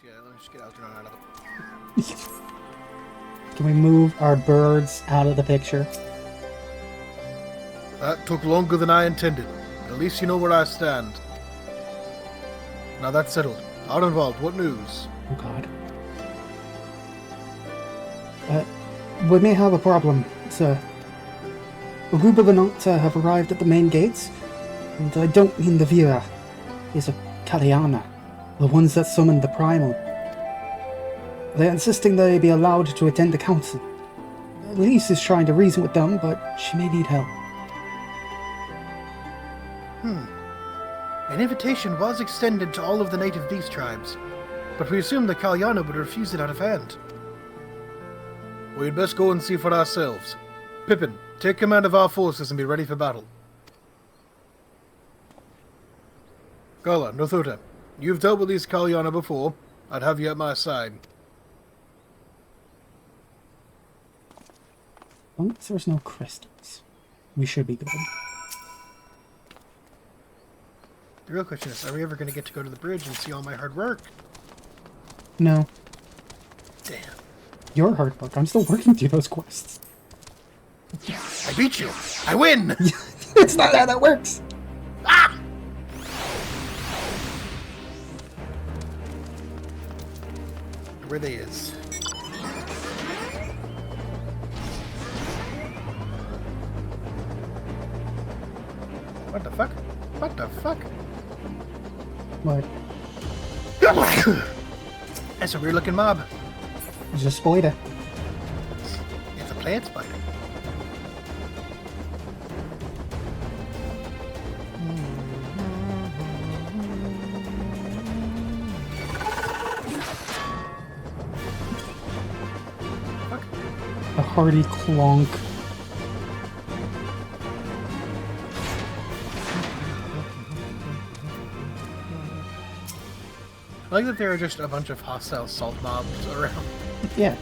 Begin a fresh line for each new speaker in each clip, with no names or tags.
let me just get Algernon out of it.
Can we move our birds out of the picture?
That took longer than I intended. At least you know where I stand. Now that's settled. Ardenwald, what news?
Oh god. We may have a problem, sir. A group of Ananta have arrived at the main gates, and I don't mean the Vira. These are Kalyana, the ones that summoned the Primal. They're insisting they be allowed to attend the council. Elise is trying to reason with them, but she may need help.
An invitation was extended to all of the native beast tribes, but we assumed the Kalyana would refuse it out of hand. We'd best go and see for ourselves. Pippin, take command of our forces and be ready for battle. Gala, Nothuta, you've dealt with these Kalyana before. I'd have you at my side.
As long as there's no crystals, we should be good.
The real question is, are we ever going to get to go to the bridge and see all my hard work?
No.
Damn.
Your hard work. I'm still working through those quests.
I beat you! I win!
It's not how that works!
Ah! Where they is. What the fuck? What the fuck?
What?
That's a weird looking mob.
It's a spider.
It's a plant spider. Fuck.
A hearty clonk.
I like that there are just a bunch of hostile salt mobs around.
Yeah.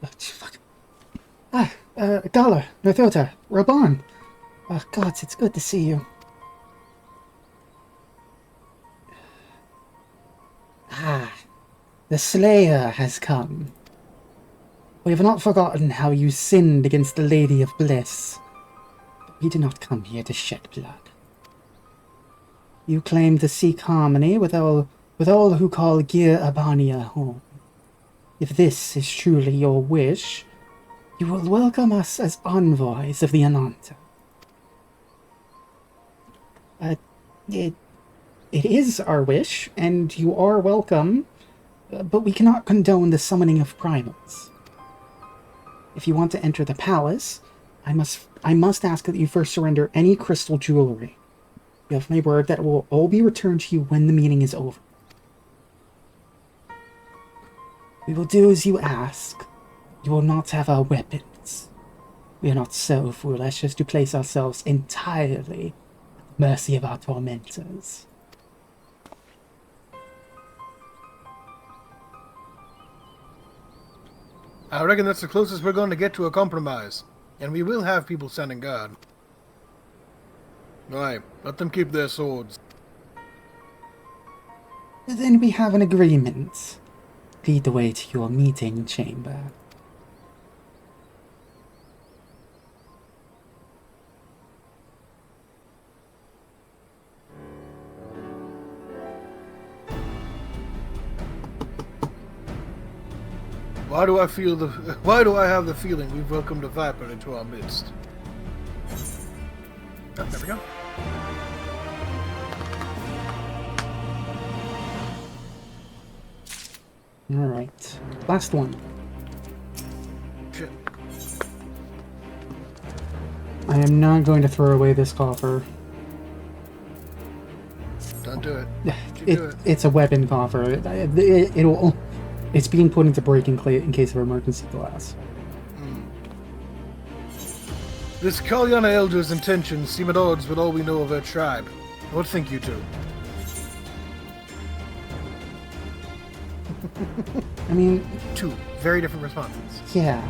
Fuck. Gala, Nothota, Raban. Oh, gods, it's good to see you. The Slayer has come. We have not forgotten how you sinned against the Lady of Bliss. But we did not come here to shed blood. You claim to seek harmony with all who call Gir Abania home. If this is truly your wish, you will welcome us as envoys of the Ananta. It is our wish, and you are welcome, but we cannot condone the summoning of primals. If you want to enter the palace, I must ask that you first surrender any crystal jewelry. You have my word that it will all be returned to you when the meeting is over. We will do as you ask. You will not have our weapons. We are not so foolish as to place ourselves entirely at the mercy of our tormentors.
I reckon that's the closest we're going to get to a compromise. And we will have people standing guard. Aye, let them keep their swords.
Then we have an agreement. Lead the way to your meeting chamber.
Why do I have the feeling we've welcomed a viper into our midst? Oh, there we go.
Alright. Last one.
Shit.
I am not going to throw away this coffer.
Don't do it. Do it.
It's a weapon coffer. It's being put into breaking in case of emergency glass.
This Kalyana Elder's intentions seem at odds with all we know of her tribe. What think you two?
I mean,
Two very different responses.
yeah.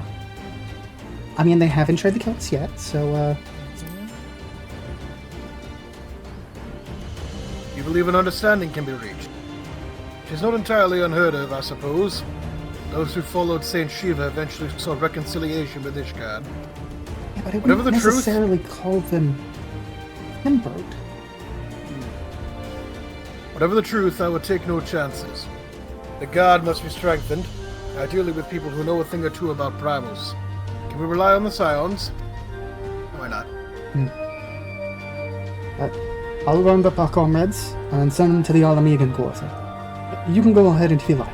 I mean, they haven't tried to kill us yet, so,
You believe an understanding can be reached. Which is not entirely unheard of, I suppose. Those who followed Saint Shiva eventually sought reconciliation with Ishgard.
yeah, but I
Whatever
wouldn't
the truth-
necessarily call them tempered.
Whatever the truth, I would take no chances. The god must be strengthened, ideally with people who know a thing or two about primals. Can we rely on the Scions? Why not?
But I'll round up our comrades and send them to the Alamegan quarter. You can go ahead if you like.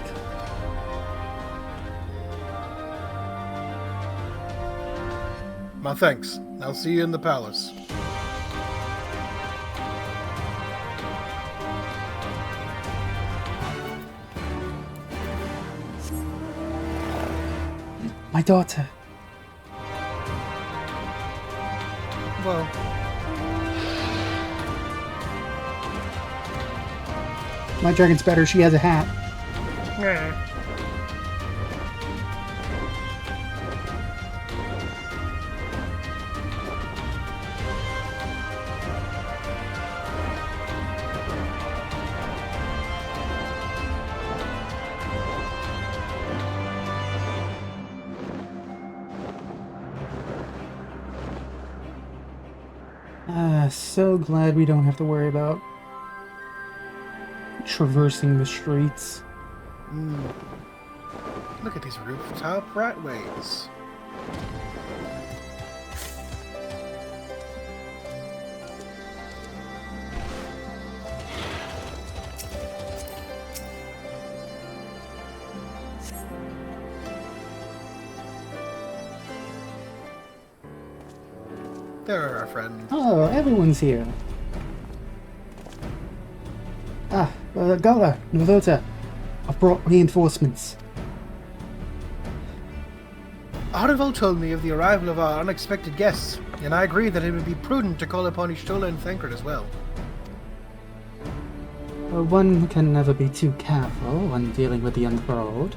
My thanks. I'll see you in the palace.
My daughter.
Well,
My dragon's better, she has a hat. So glad we don't have to worry about traversing the streets.
Look at these rooftop ratways. There are our friends.
Oh, everyone's here. Gala, Novota. I've brought reinforcements.
Arvel told me of the arrival of our unexpected guests, and I agree that it would be prudent to call upon Ishtola and Thancred as well.
One can never be too careful when dealing with the unfurled.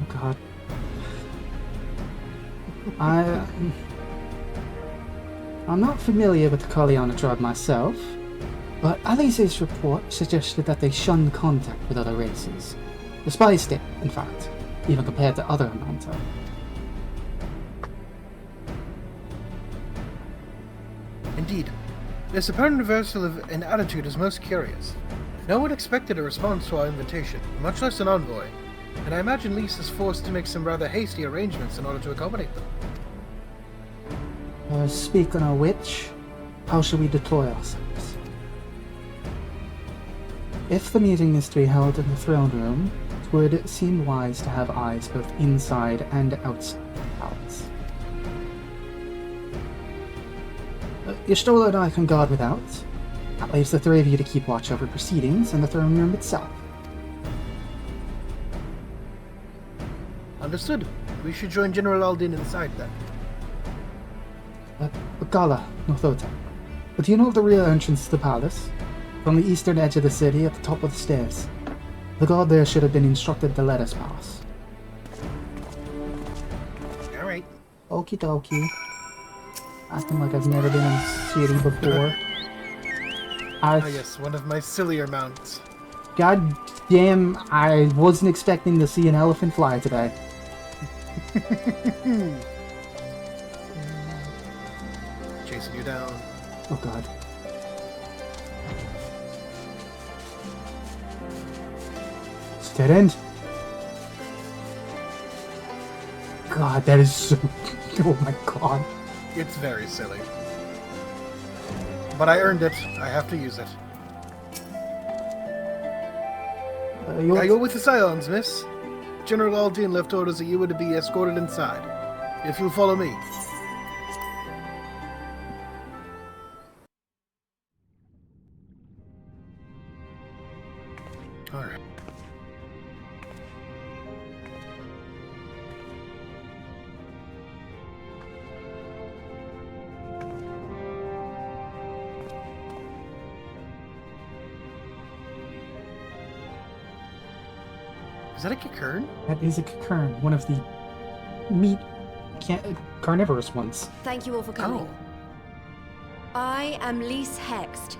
Oh god. I'm not familiar with the Kalyana tribe myself, but Alice's report suggested that they shunned contact with other races. Despised it, in fact, even compared to other Amanta.
Indeed, this apparent reversal of an attitude is most curious. No one expected a response to our invitation, much less an envoy, and I imagine Lise is forced to make some rather hasty arrangements in order to accommodate them.
Speaking of which, how shall we deploy ourselves? If the meeting is to be held in the throne room, it would seem wise to have eyes both inside and outside the palace. Y'shtola and I can guard without. That leaves the three of you to keep watch over proceedings in the throne room itself.
Understood. We should join General Aldin inside then.
Gala, Nothota. But do you know of the real entrance to the palace? From the eastern edge of the city at the top of the stairs. The guard there should have been instructed to let us pass.
Alright.
Okie dokie. Acting like I've never been in the city before.
Ah yes, one of my sillier mounts.
God damn, I wasn't expecting to see an elephant fly today.
Chasing you down.
Oh god. It's dead end. God, that is so... Oh my god.
It's very silly. But I earned it. I have to use it. I go with the Scions, miss. General Aldin left orders that you were to be escorted inside. If you'll follow me. Alright. Is that a Kikern?
That is a Kikern, one of the meat carnivorous ones.
Thank you all for coming.
Oh.
I am Lise Hext,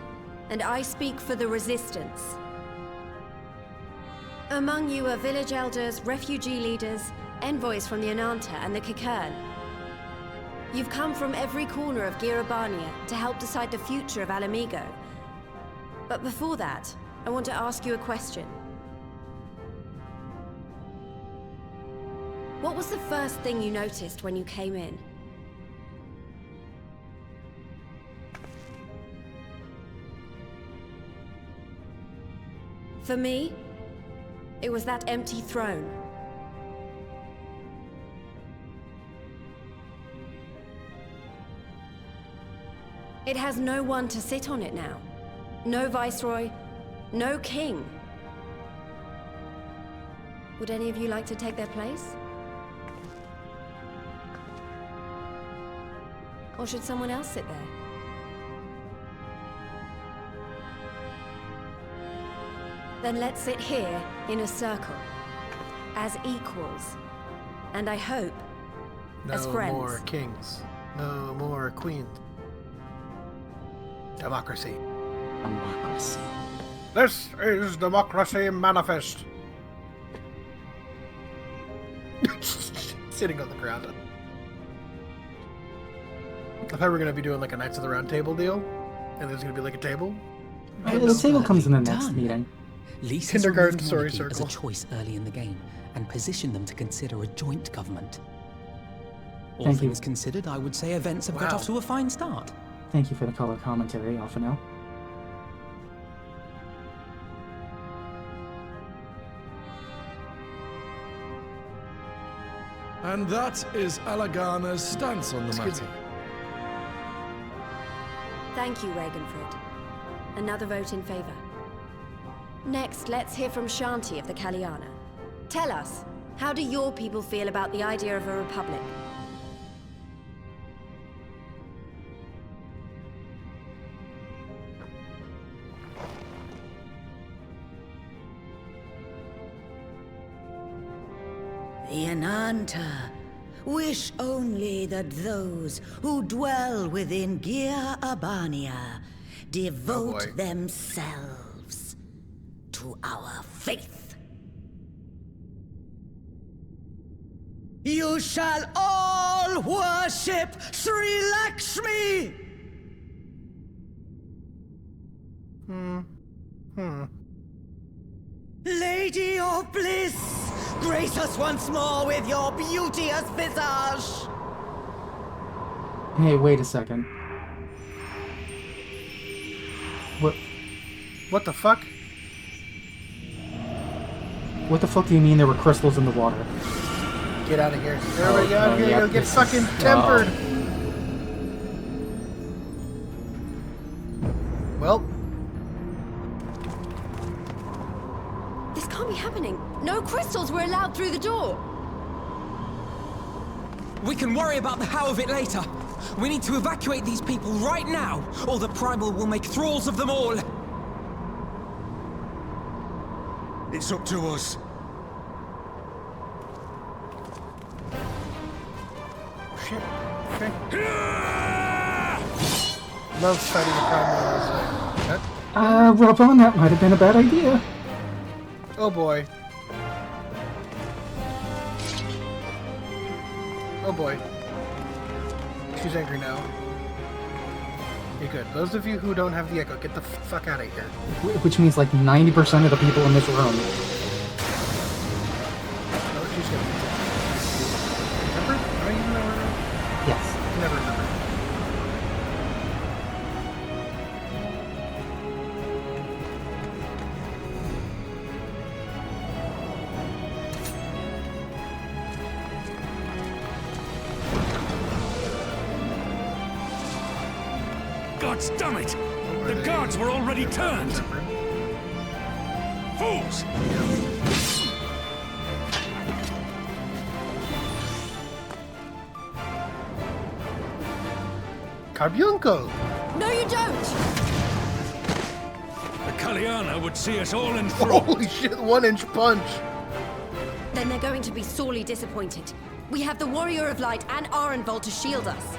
and I speak for the Resistance. Among you are village elders, refugee leaders, envoys from the Ananta and the Kikern. You've come from every corner of Girabania to help decide the future of Mhigo. But before that, I want to ask you a question. What was the first thing you noticed when you came in? For me, it was that empty throne. It has no one to sit on it now. No viceroy, no king. Would any of you like to take their place? Or should someone else sit there? Then let's sit here in a circle, as equals. And I hope, as friends.
No more kings. No more queens. Democracy.
Democracy.
This is Democracy Manifest. Sitting on the ground. I thought we were going to be doing like a Knights of the Round Table deal. And there's going to be like a table.
The table comes in the next meeting.
Lisa's
Kindergarten
removed
story
monarchy as
circle.
a choice early in the game and positioned them to consider a joint government. All
Thank you.
things considered, I would say events have got
Wow.
off to a fine start.
Thank you for the color commentary, Alphonel.
And that is Alagana's stance on the
Excuse
matter.
me.
Thank you, Ragenfrid. Another vote in favor. Next, let's hear from Shanti of the Kalyana. Tell us, how do your people feel about the idea of a republic?
The Ananta wish only that those who dwell within Gir Abania devote
boy.
themselves to our faith. You shall all worship Sri Lakshmi! Lady of Bliss, grace us once more with your beauteous visage!
Hey, wait a second. What?
What the fuck?
What the fuck do you mean there were crystals in the water?
Get out of here. Everybody get out of here.
yep,
You'll get
this
fucking
is-
tempered. Well,
This can't be happening. No crystals were allowed through the door.
We can worry about the how of it later. We need to evacuate these people right now, or the Primal will make thralls of them all.
It's up to us.
shit. Okay. Love fighting the Primal.
Robon, that might have been a bad idea.
Oh boy. Oh boy. She's angry now. Okay, good. Those of you who don't have the echo, get the fuck out of here.
Which means like 90% of the people in this room.
Oh, she's gonna remember? Do I even know her name?
Yes.
I can never remember.
God damn it! The guards were already turned! Fools!
Carbuncle!
No, you don't!
The Kalyana would see us all enthralled.
Holy shit, 1-inch punch!
then they're going to be sorely disappointed. We have the Warrior of Light and Arenvold to shield us.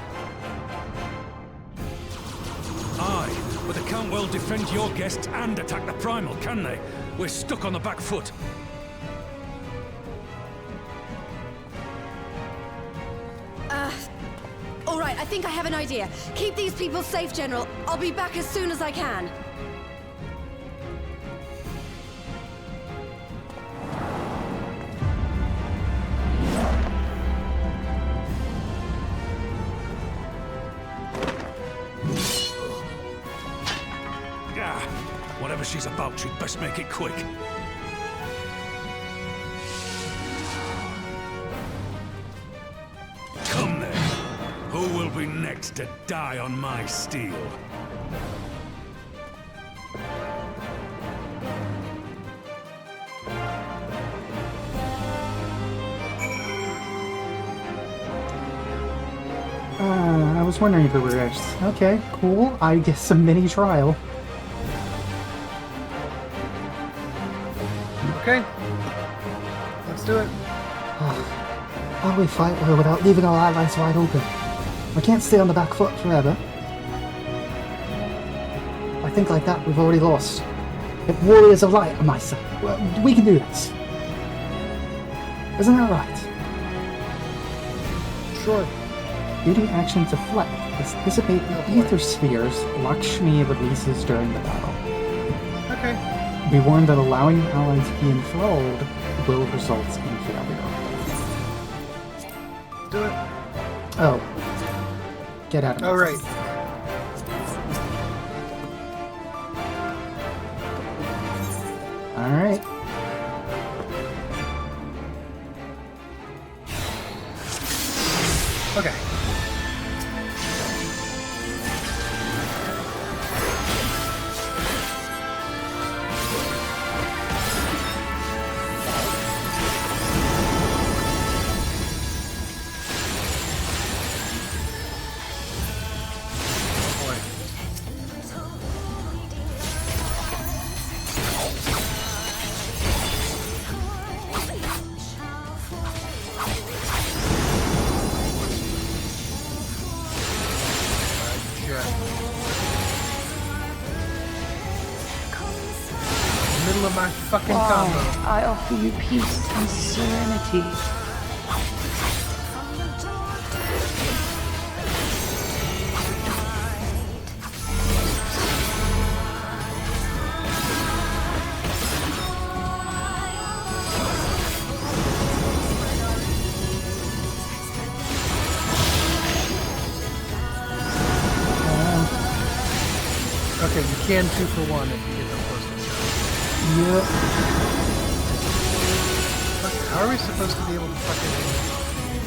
Aye, but they can't well defend your guests and attack the Primal, can they? We're stuck on the back foot.
All right, I think I have an idea. Keep these people safe, General. I'll be back as soon as I can.
Ah, whatever she's about, she'd best make it quick. Come then. Who will be next to die on my steel?
I was wondering if it were X. Okay, cool. I guess a mini trial.
Okay. Let's do it.
How do we fight her without leaving our allies wide open? We can't stay on the back foot forever. I think like that we've already lost. If Warriors of Light on my side, well, we can do this. Isn't that right?
Sure.
Using action to deflect, dissipate the ether spheres Lakshmi releases during the battle.
Okay.
Be warned that allowing allies to be enthralled will result in failure.
Do it.
Oh. Get out of
All right.
Alright.
Okay. Middle of my fucking combo.
I offer you peace and serenity.
Okay, you can 2 for 1 if you get them close to each other.
Yep.
Fuck, how are we supposed to be able to fucking...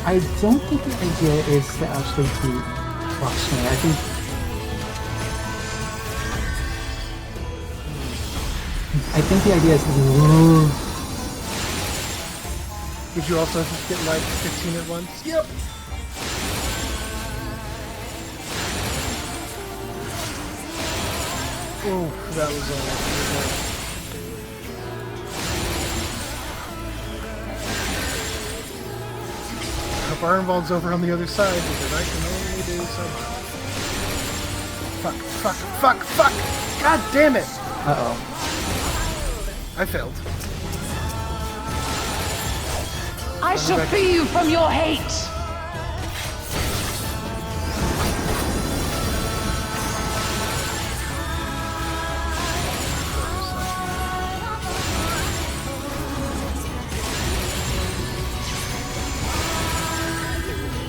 I don't think the idea is to actually beat Lakshmi. I think the idea is
Would you also just get like 15 at once? Yep. Oh, that was all. Hope Ironvold's over on the other side because I can only do so much. Fuck! God damn it!
Uh-oh.
I failed.
I shall free you from your hate!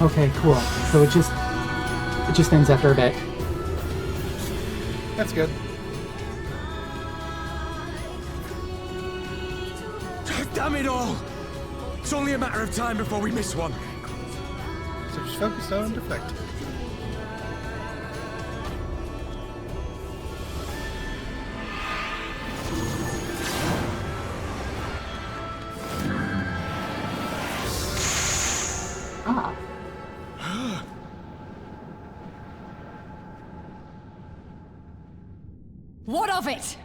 Okay, cool. So it just ends after a bit.
That's good.
Damn it all! It's only a matter of time before we miss one.
So just focus on deflect.
Ah.
What of it?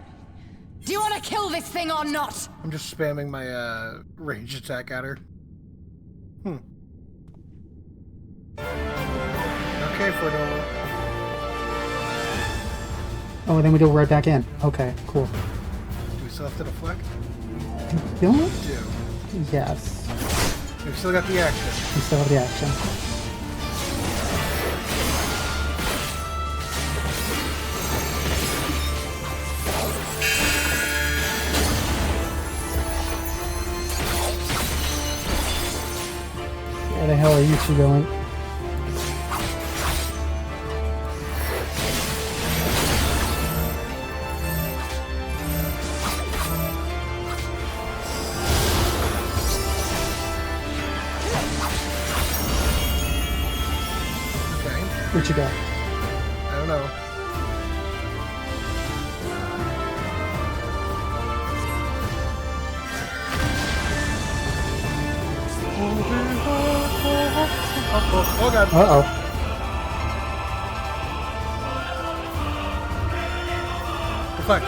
Do you want to
gonna kill this thing or not?
I'm just spamming my range attack at her. Okay, Fordolo.
Oh, then we go right back in. Okay, cool.
Do we still have to deflect?
Don't?
We do.
Yes.
We've still got the action.
We still have the action. Where the hell are you two going?
Okay.
Where'd you go?
I don't know. Oh god.
Uh-oh.
Deflect.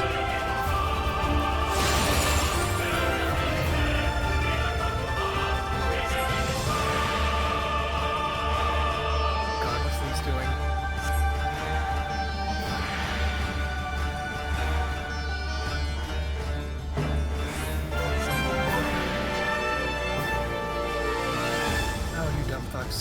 God, what's these doing? Oh, you dumb fucks.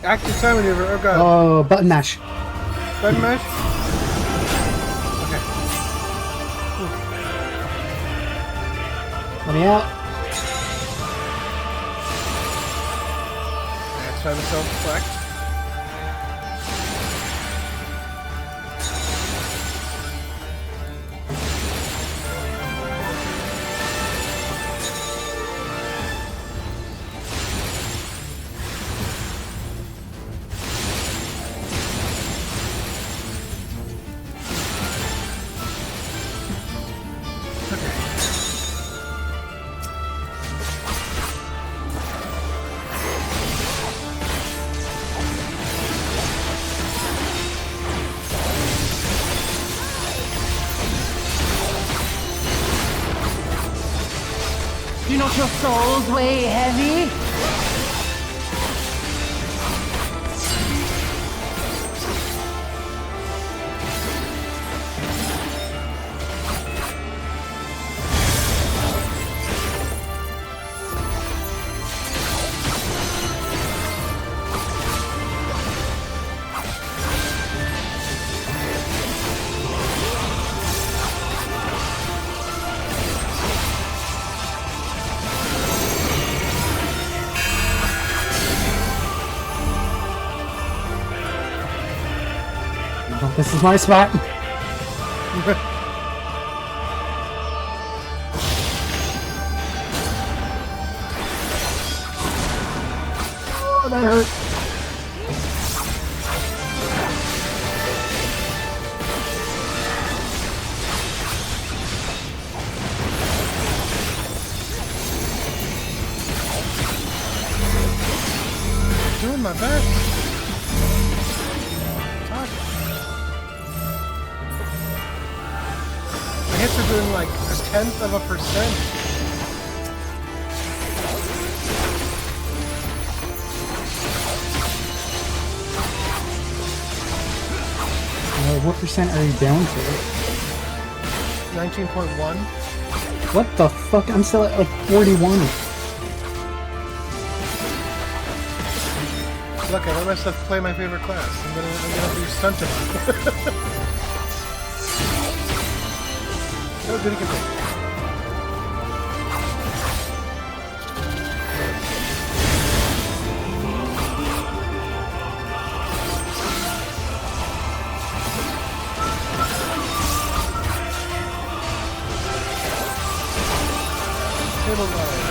Active time maneuver. Oh god.
Oh, button mash.
Button mash? Okay.
Let me out.
Next time to self-deflect.
Do not your souls weigh heavy?
Oh, this is my spot. Oh, that hurt.
Doing my best. My hits are doing like 0.1%.
What percent are you down to?
19.1.
What the fuck? I'm still at like 41.
Look, I let myself play my favorite class. I'm gonna do Sentinel. How good he can be. Table line.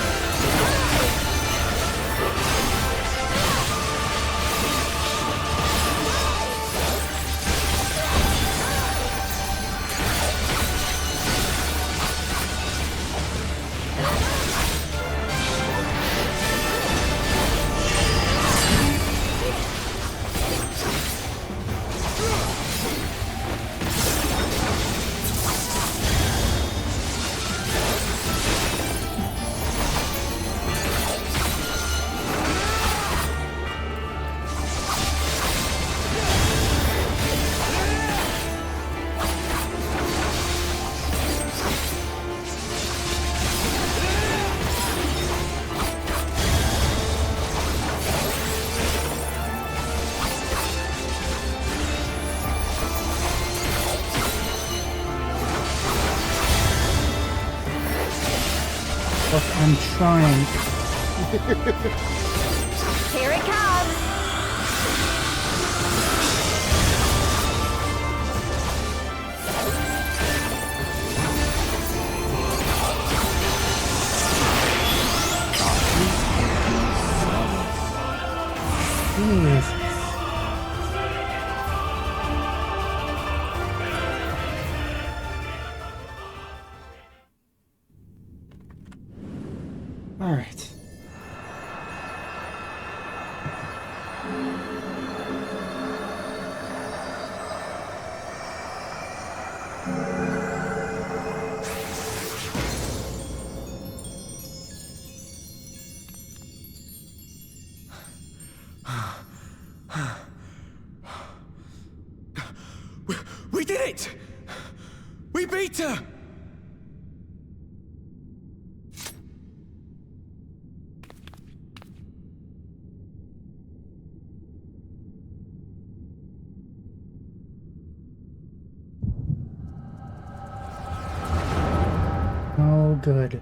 Look, I'm trying.
Here it comes!
Jeez. All right.
We did it! We beat her!
Oh, good.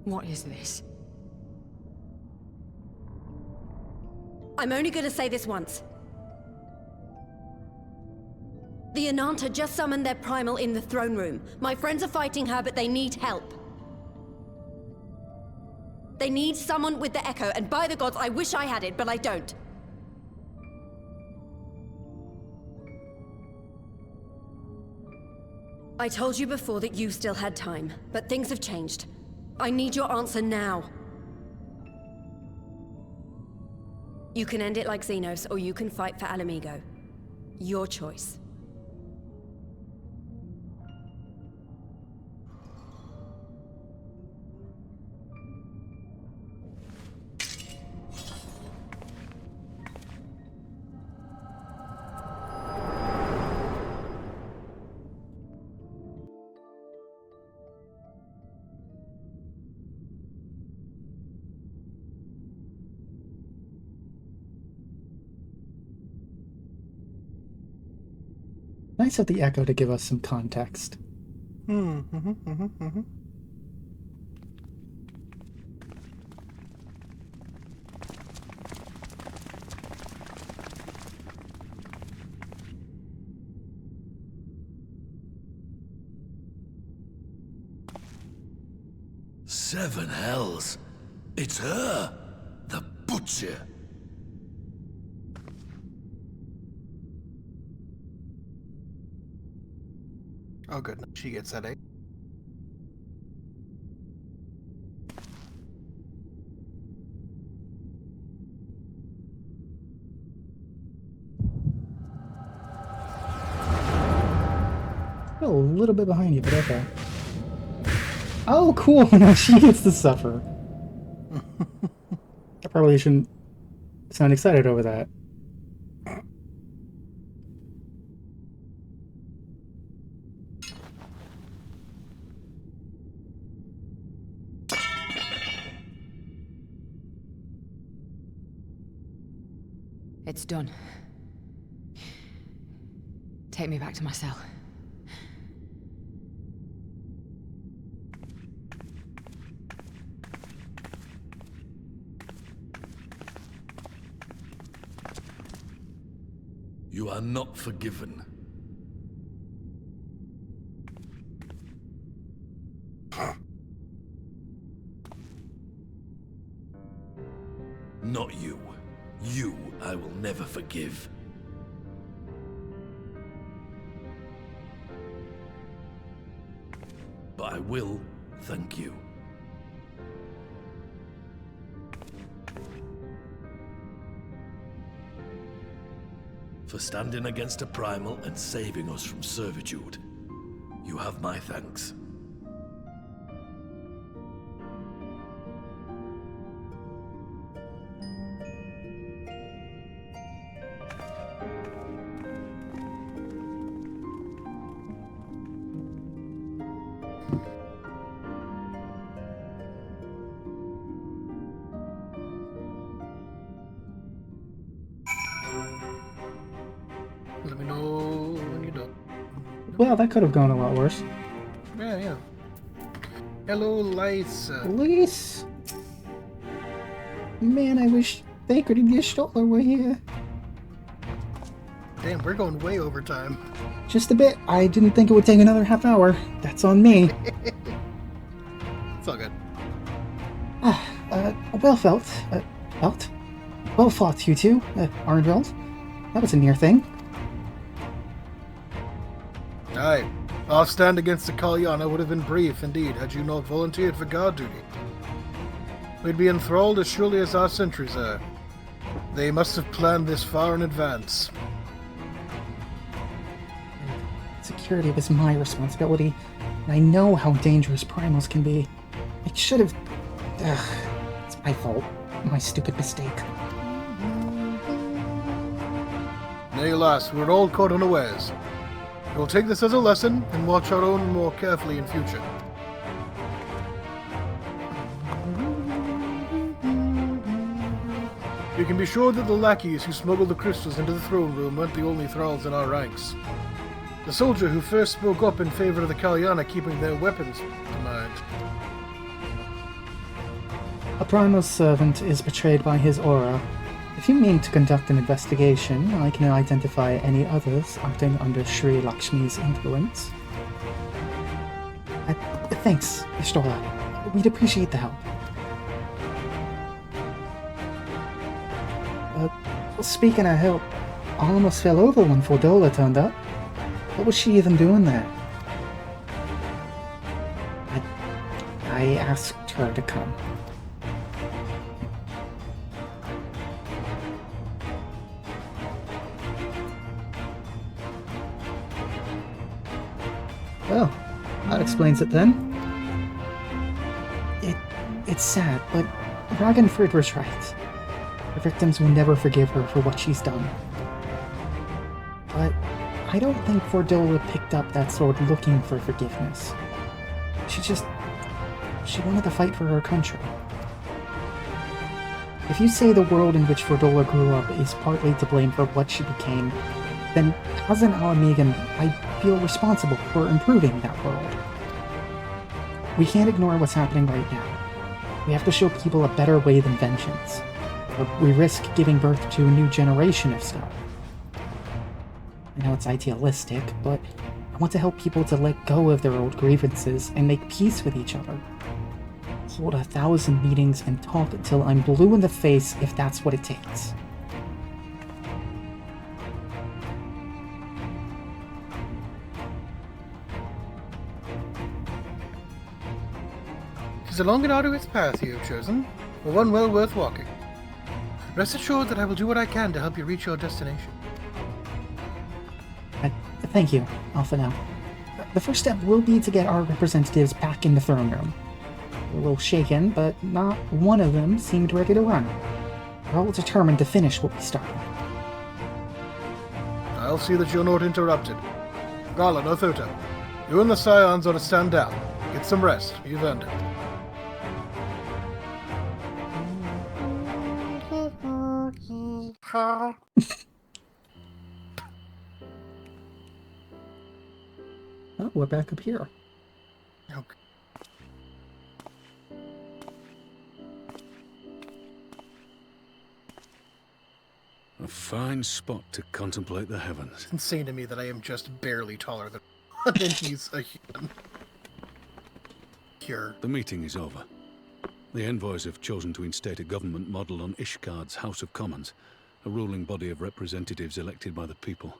What is this?
I'm only gonna say this once. The Ananta just summoned their primal in the throne room. My friends are fighting her, but they need help. They need someone with the Echo, and by the gods, I wish I had it, but I don't. I told you before that you still had time, but things have changed. I need your answer now. You can end it like Xenos, or you can fight for Alamigo. Your choice.
Nice of the Echo to give us some context.
Seven hells. It's her. The Butcher.
Oh, good. She gets that, eh?
A little bit behind you, but okay. Oh, cool. Now she gets to suffer. I probably shouldn't sound excited over that.
It's done. Take me back to my cell.
You are not forgiven. Not you. You I will never forgive. But I will thank you. For standing against a primal and saving us from servitude. You have my thanks.
Let me know when you're done.
Well, that could have gone a lot worse.
Yeah. Hello, Lysa.
Police? Man, I wish Thancred and Gishtola were here.
Damn, we're going way over time.
Just a bit. I didn't think it would take another half hour. That's on me.
It's all good.
Well fought, you two, Arnveld. That was a near thing.
Aye. Our stand against the Kalyana would have been brief indeed had you not volunteered for guard duty. We'd be enthralled as surely as our sentries are. They must have planned this far in advance.
Security was my responsibility, and I know how dangerous primals can be. I should have... it's my fault. My stupid mistake.
Nay, lass, we're all caught unawares. We'll take this as a lesson and watch our own more carefully in future. You can be sure that the lackeys who smuggled the crystals into the throne room weren't the only thralls in our ranks. The soldier who first spoke up in favor of the Kalyana keeping their weapons to mind.
A primal servant is betrayed by his aura. If you mean to conduct an investigation, I can identify any others acting under Sri Lakshmi's influence. Thanks, Ishtola. We'd appreciate the help. Speaking of help, I almost fell over when Fordola turned up. What was she even doing there? I asked her to come. Well, that explains it then. It's sad, but Ragnfrid was right. The victims will never forgive her for what she's done. But I don't think Fordola picked up that sword looking for forgiveness. She wanted to fight for her country. If you say the world in which Fordola grew up is partly to blame for what she became, then as an Alamegan, I feel responsible for improving that world. We can't ignore what's happening right now. We have to show people a better way than vengeance, or we risk giving birth to a new generation of stuff. I know it's idealistic, but I want to help people to let go of their old grievances and make peace with each other. Hold 1,000 meetings and talk until I'm blue in the face if that's what it takes.
Tis a long and arduous path you have chosen, but one well worth walking. Rest assured that I will do what I can to help you reach your destination.
Thank you, Alpha now. The first step will be to get our representatives back in the throne room. They're a little shaken, but not one of them seemed ready to run. They're all determined to finish what we started.
I'll see that you're not interrupted. Garland, Othuta, you and the Scions ought to stand down. Get some rest. You've earned it.
Oh, we're back up here.
Okay.
A fine spot to contemplate the heavens.
It's insane to me that I am just barely taller than and he's a human. Here.
The meeting is over. The envoys have chosen to instate a government model on Ishgard's House of Commons, a ruling body of representatives elected by the people.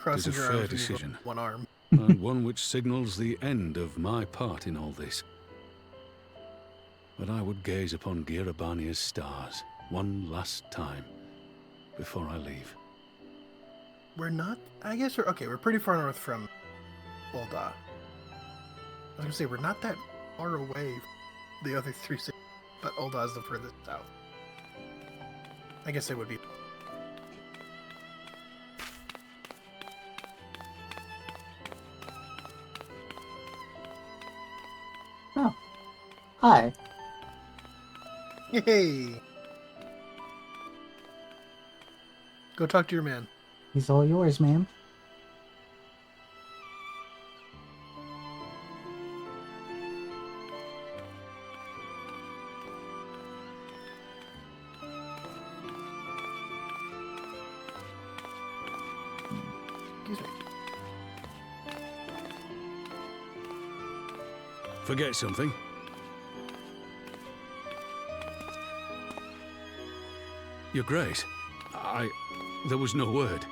Crossing
It is a
your
fair
arms with
decision.
one arm.
And one which signals the end of my part in all this. But I would gaze upon Girabania's stars one last time before I leave.
We're not... I guess we're... Okay, we're pretty far north from Ul'dah. I was gonna say, we're not that far away from the other three cities, but Ul'dah is the furthest south. I guess it would be...
Oh. Hi.
Yay! Go talk to your man.
He's all yours, ma'am.
Excuse me.
Forget something? Your Grace, there was no word.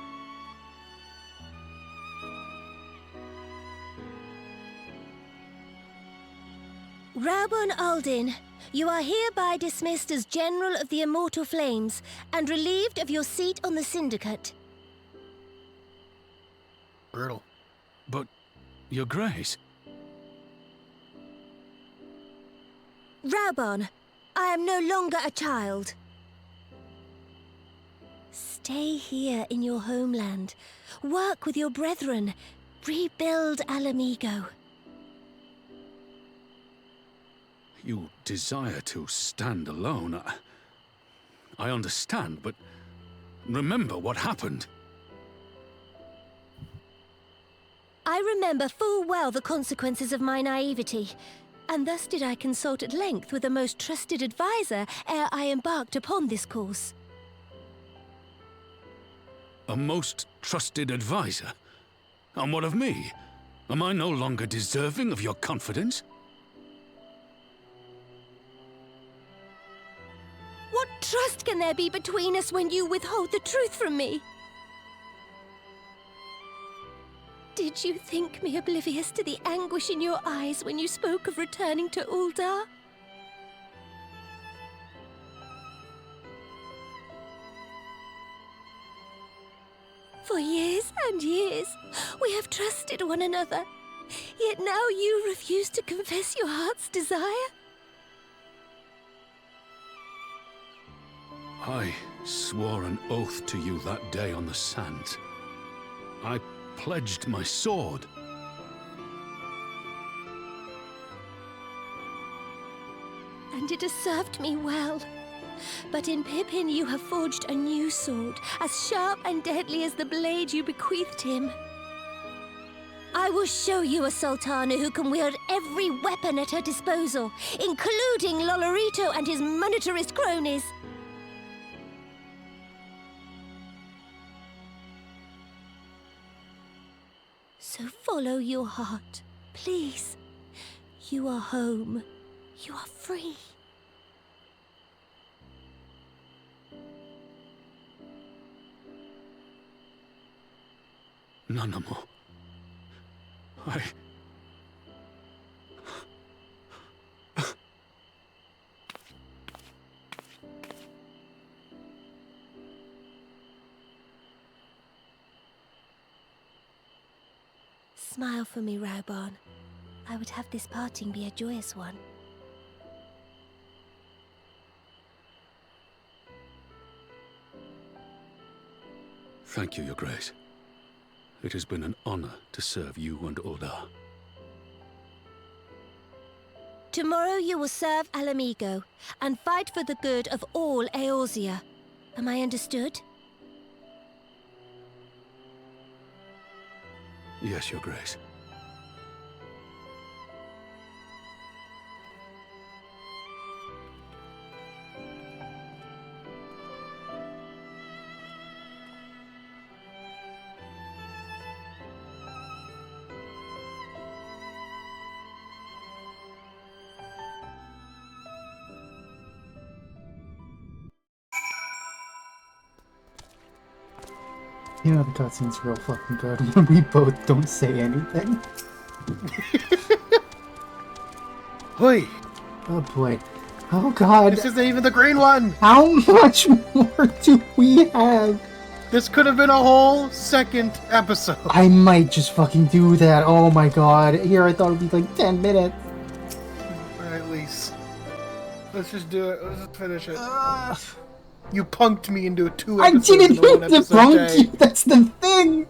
Rabun Aldin, you are hereby dismissed as General of the Immortal Flames and relieved of your seat on the Syndicate.
Brutal.
But, Your Grace...
Raubon, I am no longer a child. Stay here in your homeland. Work with your brethren. Rebuild Mhigo.
You desire to stand alone. I understand, but remember what happened.
I remember full well the consequences of my naivety, and thus did I consult at length with a most trusted advisor ere I embarked upon this course.
A most trusted advisor? And what of me? Am I no longer deserving of your confidence?
What trust can there be between us when you withhold the truth from me? Did you think me oblivious to the anguish in your eyes when you spoke of returning to Ul'dah? For years and years, we have trusted one another. Yet now you refuse to confess your heart's desire?
I swore an oath to you that day on the sands. I pledged my sword.
And it has served me well. But in Pippin you have forged a new sword, as sharp and deadly as the blade you bequeathed him. I will show you a Sultana who can wield every weapon at her disposal, including Lolorito and his monetarist cronies. So follow your heart, please. You are home. You are free.
Nanamo.
smile for me, Raubarn, I would have this parting be a joyous one.
Thank you, Your Grace. It has been an honor to serve you and Oda.
Tomorrow you will serve Alamigo and fight for the good of all Eorzea. Am I understood?
Yes, Your Grace.
You know the cutscene's real fucking good when we both don't say anything.
Hoi!
Oh boy. Oh god.
This isn't even the green one!
How much more do we have?
This could have been a whole second episode.
I might just fucking do that. Oh my god. Here I thought it'd be like 10 minutes.
Alright, Lise. Let's just do it. Let's just finish it. You punked me into 2 episodes.
I didn't mean to punk you, that's the thing!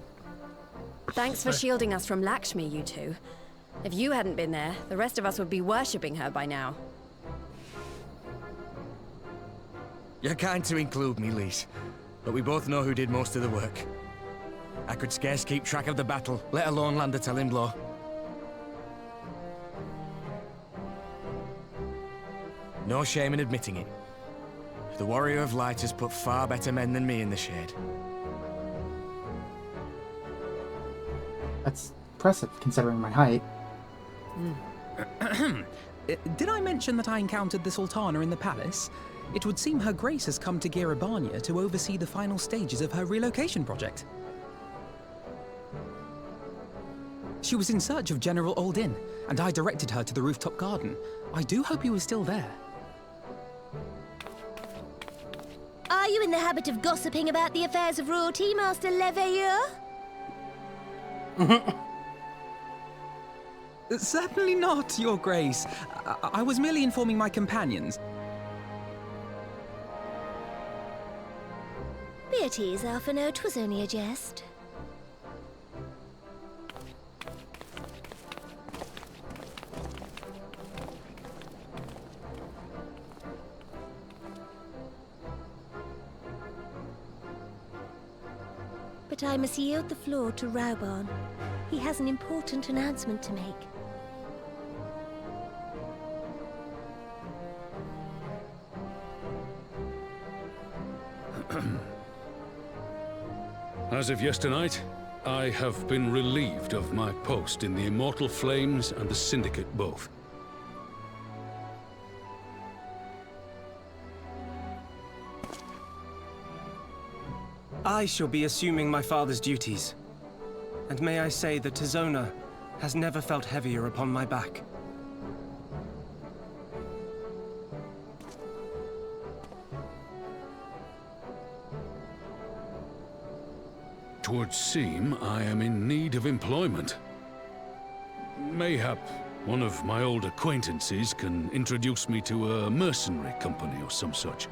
Thanks for shielding us from Lakshmi, you two. If you hadn't been there, the rest of us would be worshipping her by now.
You're kind to include me, Lise, but we both know who did most of the work. I could scarce keep track of the battle, let alone land a telling blow. No shame in admitting it. The Warrior of Light has put far better men than me in the shade.
That's impressive, considering my height.
Did I mention that I encountered the Sultana in the palace? It would seem Her Grace has come to Girabania to oversee the final stages of her relocation project. She was in search of General Oldin, and I directed her to the rooftop garden. I do hope he was still there.
Are you in the habit of gossiping about the affairs of royalty, Master Leveilleur?
Certainly not, Your Grace. I was merely informing my companions.
Be at ease, Alphino. 'Twas only a jest. But I must yield the floor to Raubarn. He has an important announcement to make.
As of yesternight, I have been relieved of my post in the Immortal Flames and the Syndicate both.
I shall be assuming my father's duties. And may I say that Tizona has never felt heavier upon my back.
Twould seem I am in need of employment. Mayhap one of my old acquaintances can introduce me to a mercenary company or some such.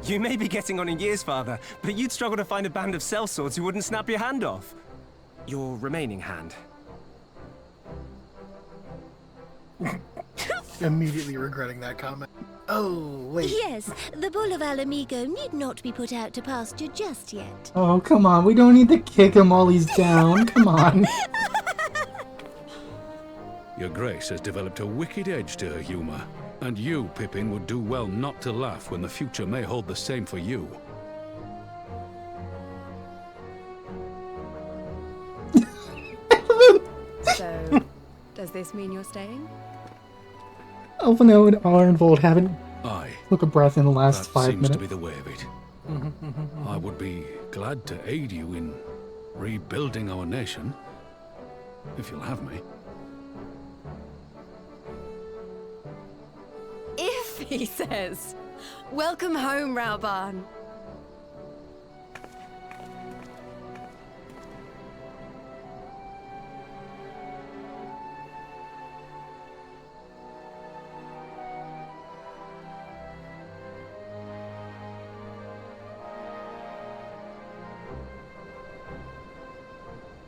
You may be getting on in years, father, but you'd struggle to find a band of sellswords who wouldn't snap your hand off. Your remaining hand.
Immediately regretting that comment. Oh, wait.
Yes, the bull of Alamigo need not be put out to pasture just yet.
Oh, come on. We don't need to kick him while he's down. Come on.
Your Grace has developed a wicked edge to her humor. And you, Pippin, would do well not to laugh when the future may hold the same for you.
So, does this mean you're staying?
Alphino and Arnvold haven't
Aye.
took a breath in the last
That
5
seems
minutes.
to be the way of it. I would be glad to aid you in rebuilding our nation, if you'll have me.
If, he says. Welcome home, Raubarn.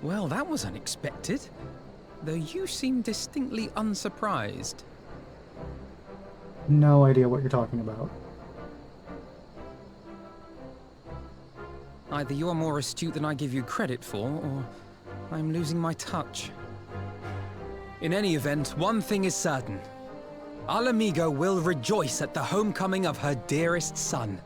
Well, that was unexpected. Though you seem distinctly unsurprised.
No idea what you're talking about.
Either you're more astute than I give you credit for, or I'm losing my touch. In any event, one thing is certain. Our Mhigo will rejoice at the homecoming of her dearest son.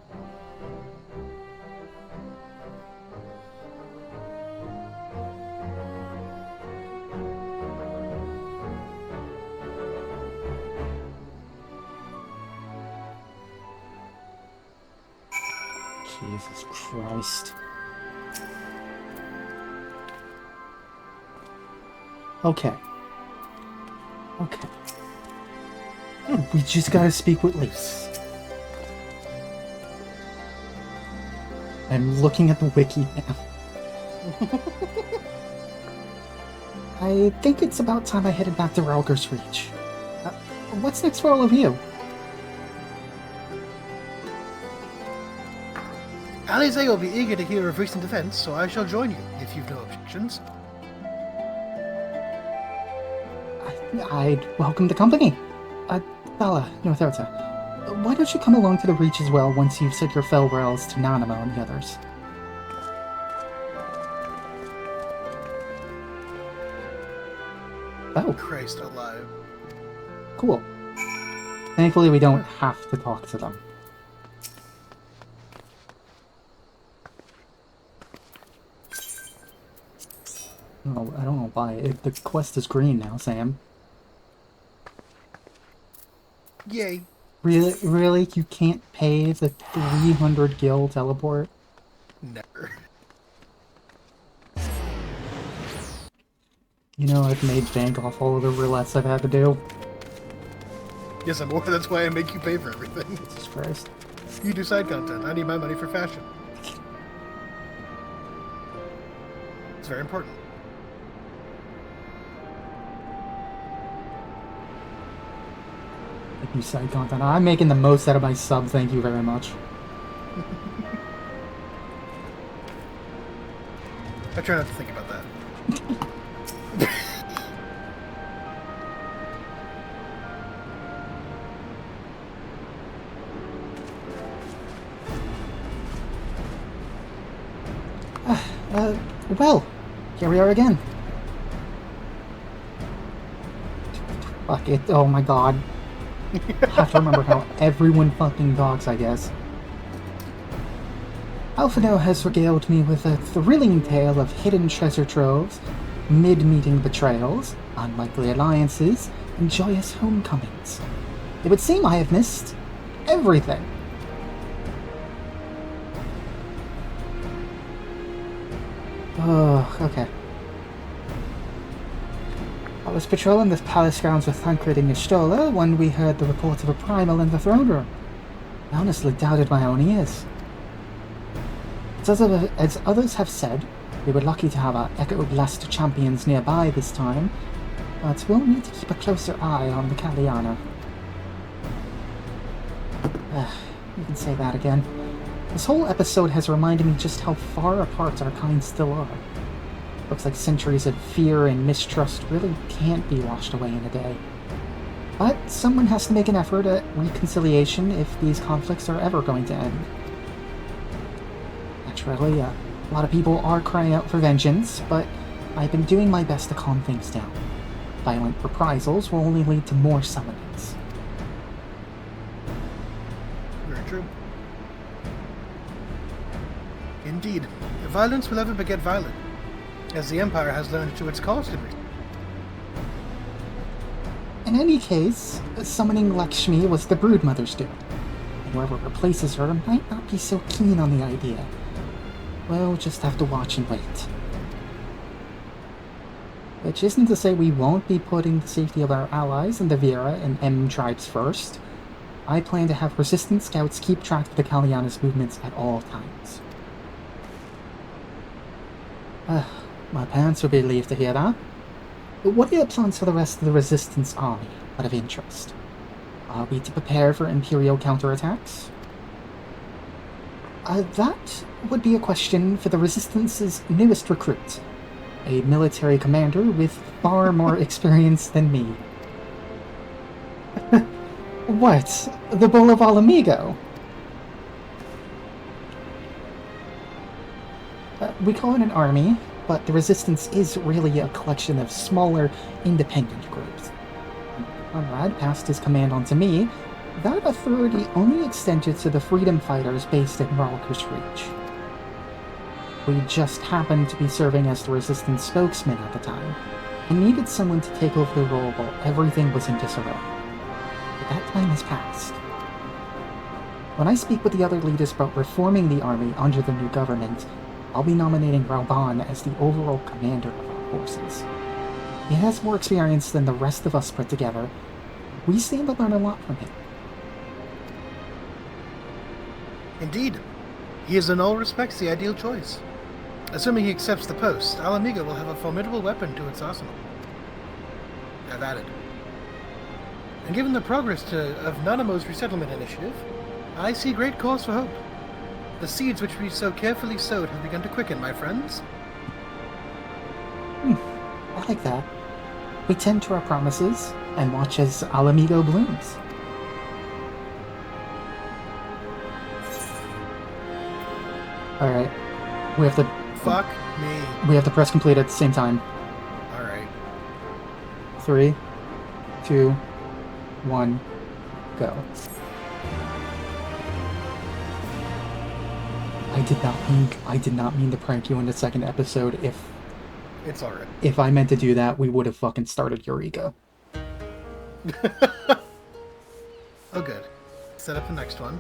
Jesus Christ. Okay. Okay. We just gotta speak with Lise. I'm looking at the wiki now. I think it's about time I headed back to Ralger's Reach. What's next for all of you?
Alize will be eager to hear of recent events, so I shall join you, if you've no objections.
I'd welcome the company. Bella, Northota, why don't you come along to the Reach as well once you've said your farewells to Nanamo and the others? Oh.
Christ alive.
Cool. Thankfully, we don't have to talk to them. Oh, I don't know why. The quest is green now, Sam.
Yay.
Really? Really? You can't pay the 300 gil teleport?
Never.
You know, I've made bank off all of the roulettes I've had to do.
Yes, I'm aware. That's why I make you pay for everything.
Jesus Christ.
You do side content. I need my money for fashion. It's very important.
Like you side content. I'm making the most out of my sub, thank you very much.
I try not to think about that.
Well, here we are again. Fuck it, oh my god. I have to remember how everyone fucking talks, I guess. Alphino has regaled me with a thrilling tale of hidden treasure troves, mid-meeting betrayals, unlikely alliances, and joyous homecomings. It would seem I have missed everything. Oh, okay. I was patrolling the palace grounds with Thancred and Y'shtola when we heard the report of a primal in the throne room. I honestly doubted my own ears. As others have said, we were lucky to have our Echo-Blessed champions nearby this time, but we'll need to keep a closer eye on the Kaliana. You can say that again. This whole episode has reminded me just how far apart our kind still are. Looks like centuries of fear and mistrust really can't be washed away in a day. But someone has to make an effort at reconciliation if these conflicts are ever going to end. Naturally, a lot of people are crying out for vengeance, but I've been doing my best to calm things down. Violent reprisals will only lead to more summonings.
Very true. Indeed, violence will ever beget violence, as the Empire has learned to its cost in recent.
In any case, summoning Lakshmi was the Broodmother's doing, and whoever replaces her might not be so keen on the idea. We'll just have to watch and wait. Which isn't to say we won't be putting the safety of our allies and the Vera and M tribes first. I plan to have Resistance scouts keep track of the Kaliana's movements at all times. My parents would be relieved to hear that. But what are your plans for the rest of the Resistance army, out of interest? Are we to prepare for Imperial counterattacks? That would be a question for the Resistance's newest recruit, a military commander with far more experience than me. What? The Bull of Alamigo? We call it an army, but the Resistance is really a collection of smaller, independent groups. Conrad passed his command on to me. That authority only extended to the freedom fighters based in Ralker's Reach. We just happened to be serving as the Resistance spokesman at the time, and needed someone to take over the role while everything was in disarray. But that time has passed. When I speak with the other leaders about reforming the army under the new government, I'll be nominating Rauban as the overall commander of our forces. He has more experience than the rest of us put together. We stand to learn a lot from him.
Indeed. He is in all respects the ideal choice. Assuming he accepts the post, Alamigo will have a formidable weapon to its arsenal. I've added. And given the progress of Nanamo's resettlement initiative, I see great cause for hope. The seeds which we so carefully sowed have begun to quicken, my friends.
I like that. We tend to our promises and watch as Alamigo blooms. Alright. We have to...
Fuck me.
We have to press complete at the same time.
Alright.
3, 2, 1, go. I did not mean to prank you in the second episode.
It's alright.
If I meant to do that, we would have fucking started Eureka.
Oh good. Set up the next one.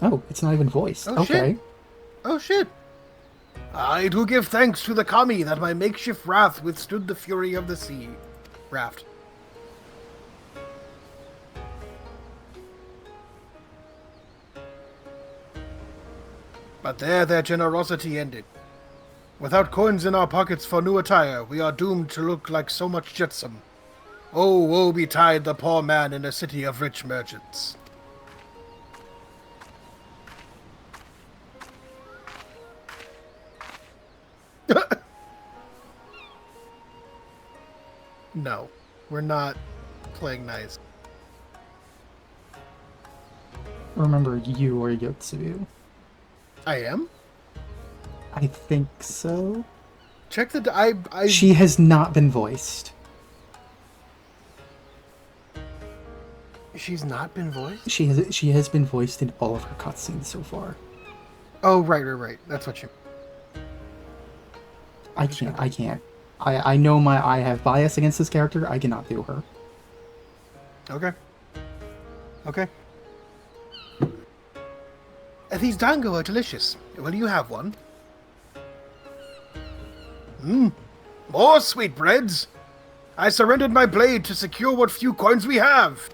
Oh, it's not even voiced.
Oh,
okay.
Shit. Oh shit. I do give thanks to the kami that my makeshift raft withstood the fury of the sea. Raft. But there their generosity ended. Without coins in our pockets for new attire, we are doomed to look like so much jetsam. Oh, woe betide the poor man in a city of rich merchants. No, we're not playing nice.
Remember, you are Yotsuyu.
I am?
I think so.
Check the... I...
She has not been voiced.
She's not been voiced?
She has been voiced in all of her cutscenes so far.
Oh, right. That's what you...
I can't. I know I have bias against this character. I cannot do her.
Okay. These dango are delicious. Will you have one? More sweetbreads! I surrendered my blade to secure what few coins we have!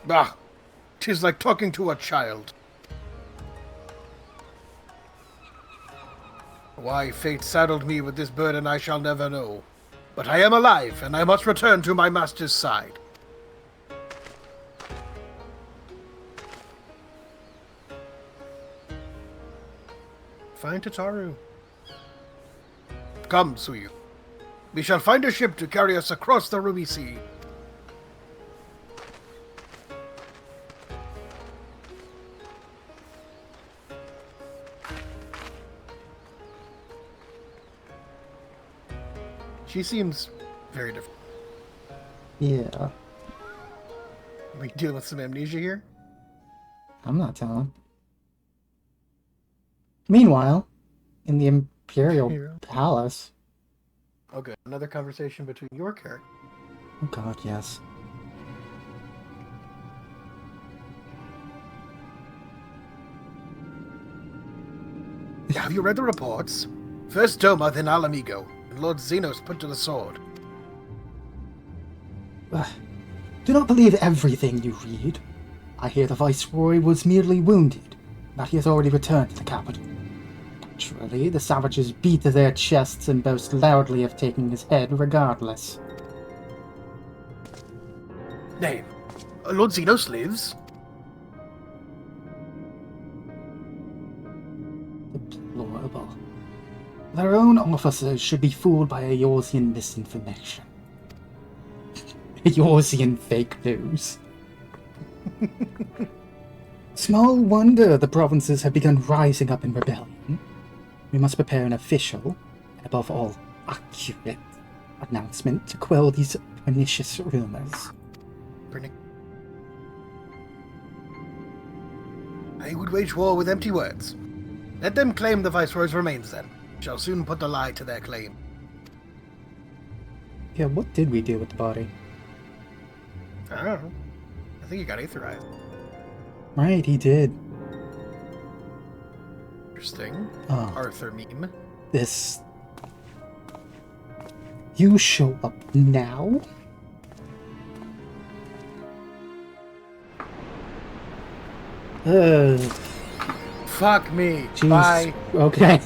Bah! 'Tis like talking to a child. Why fate saddled me with this burden I shall never know. But I am alive, and I must return to my master's side. Find Tataru. Come, Suyu. We shall find a ship to carry us across the Ruby Sea. She seems very different.
Yeah.
We deal with some amnesia here?
I'm not telling. Meanwhile, in the Imperial Palace...
Okay, another conversation between your character.
Oh god, yes.
Have you read the reports? First Doma, then Alamigo, and Lord Xenos put to the sword.
Do not believe everything you read. I hear the Viceroy was merely wounded, but he has already returned to the capital. Naturally, the savages beat their chests and boast loudly of taking his head regardless.
Nay, Lord Xenos lives.
Deplorable. Their own officers should be fooled by Eorzean misinformation. Eorzean fake news. Small wonder the provinces have begun rising up in rebellion. We must prepare an official, and above all, accurate announcement to quell these pernicious rumors.
I would wage war with empty words. Let them claim the Viceroy's remains then. Shall soon put a lie to their claim.
Yeah, what did we do with the body?
I don't know. I think he got aetherized.
Right, he did.
Interesting.
Oh.
Arthur meme.
This... You show up now?
Fuck me.
Jeez.
Bye.
Okay.